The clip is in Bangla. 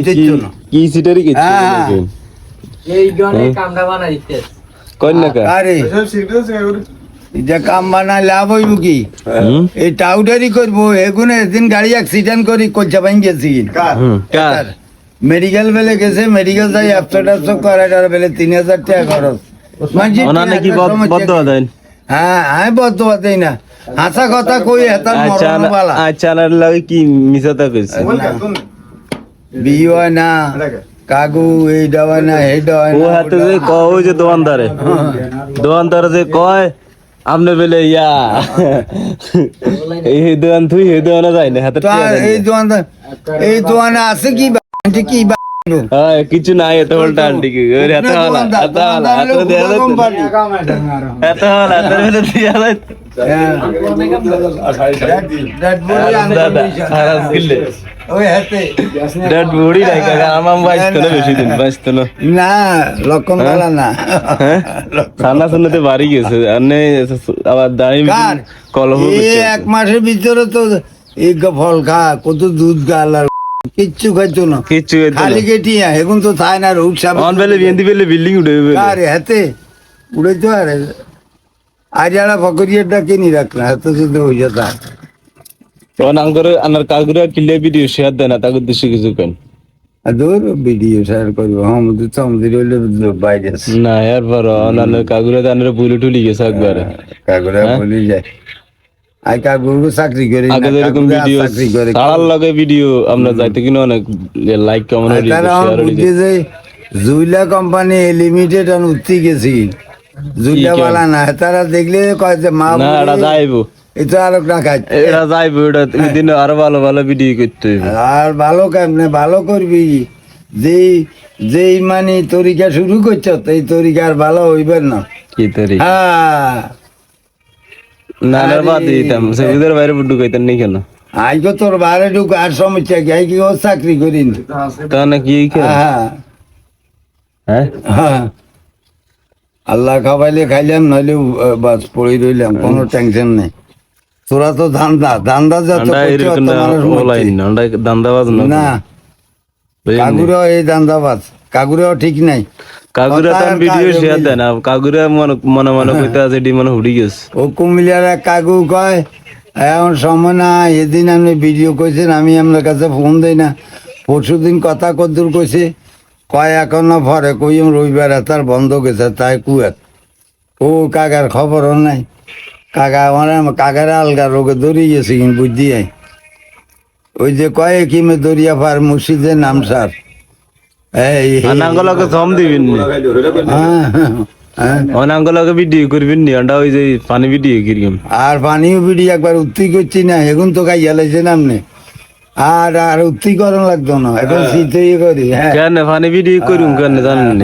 চাইছো না কি সিটারি কি এই গনে কামড়া বানা দিতে কোন না কা আরে এটা কাম বানাই লাভ হইব কি এই টাউটারি করবো এগুনে একদিন গাড়ি অ্যাক্সিডেন্ট করি কলচা ভাঙ গেছি কার মেডিকেল বেলে গেছে মেডিকেল যাই অ্যাপসা করার বেলে 3000 টাকা খরচ ওনার নাকি বদ্ধ দেন হ্যাঁ আমি বদ্ধ দেই না হাসা কথা কই হেতার মরণ বালা আচ্ছা না লাগে কি মিছাতা কইছে বিয়ে হয় না কাগু এই দেওয়া না এই দেওয়া ও হাতে যে কয় যে দোকানদার যে কয় আমনে বেলে ইয়া এই দোকান তুই এই দোকানে যাই না হাতে এই দোকানে আছে কি কি হ্যাঁ কিছু নাই এত উল্টা আন্টি কি ওরে এত হলা এত দেয়া এত হলা এত দিয়া ডেড বডি নাই কাকা আমার বাইসতো না বেশি দিন বাইসতো না না লক্ষণ বলা না সানা শুনতে বাড়ি গেছে আনে আবার দাঁড়ি কলহ এক মাসের ভিতরে তো এই ফল খা কত দুধ গাল আর কিচ্ছু খাইতো না কিচ্ছু খালি কেটিয়া এখন তো থাই না রোগ সাপ অন বেলে বিয়েন্দি বেলে বিল্ডিং উঠে আরে হাতে উড়াইতো আরে আর যারা ফকরিয়াটা কিনি রাখনা এত যদি হয়ে যেত তখন আঙ্গরে আনার কাগুরা কিলে ভিডিও শেয়ার দেয় না তাকে দেশে কিছু কেন দূর ভিডিও শেয়ার করবো আমাদের তো আমাদের হইলে বাইরে না এরপর অনার কাগুরা আনার বুলে টুলি গেছে একবারে কাগুরা বলি যায় আই কাগুরু চাকরি করে আগে যেরকম ভিডিও সারার লগে ভিডিও আমরা যাইতে কিনা অনেক লাইক কমেন্ট শেয়ার বুঝতে যে জুইলা কোম্পানি লিমিটেড আর উঠতে গেছি জুইলা বালা না তারা দেখলে কয় যে মা না এটা যাইবো এটা আর না খাই এটা যাইবো এটা তুমি দিন আরো ভালো ভালো ভিডিও করতে হইব আর ভালো কেমনে ভালো করবি যেই যেই মানে তরিকা শুরু করছ এই তরিকা আর ভালো হইবে না কি তরি হ্যাঁ না না বাদ দিতাম সেবিদের বাইরে বুড্ডু কইতেন নি কেন আইগো তোর বাইরে ঢুক আর সমস্যা কি আইকি ও চাকরি করিন তা না কি হ্যাঁ হ্যাঁ হ্যাঁ আল্লাহ খাওয়াইলে খাইলাম নইলে বাস পড়ে রইলাম কোনো টেনশন নেই তোরা তো ধান্দা যত দান্দাবাজ না কাগুরা এই দান্দাবাজ কাগুরাও ঠিক নাই কাগুরা তার ভিডিও শেয়ার দেয় না কাগুরা মনে মনে কইতে আছে ডি মনে হুড়ি গেছে ও কুমিল্লার কাগু কয় এখন সময় না এদিন আপনি ভিডিও কইছেন আমি আপনার কাছে ফোন দেই না পরশু দিন কথা কদ্দুর কইছে কয় এখনো ভরে কইম রবিবার তার বন্ধ গেছে তাই কুয়াত ও কাকার খবরও নাই কাকা আমার কাকার আলগা রোগে দৌড়িয়ে গেছে কিন্তু বুঝি ওই যে কয় কিমে দরিয়া পার মুর্শিদের নাম স্যার নাঙ্গলকে থম দিবেন নাঙ্গলকে ভিডিও করবেন নি আন্ডা ওই যে পানি ভিডিও কিরকম আর পানিও ভিডিও একবার উত্তি করছি না এখন তো খাইয়া লাইছে নামনে আর আর উত্তি করন লাগতো না এখন শীত করি হ্যাঁ কেন পানি ভিডিও করুন কেন জানেন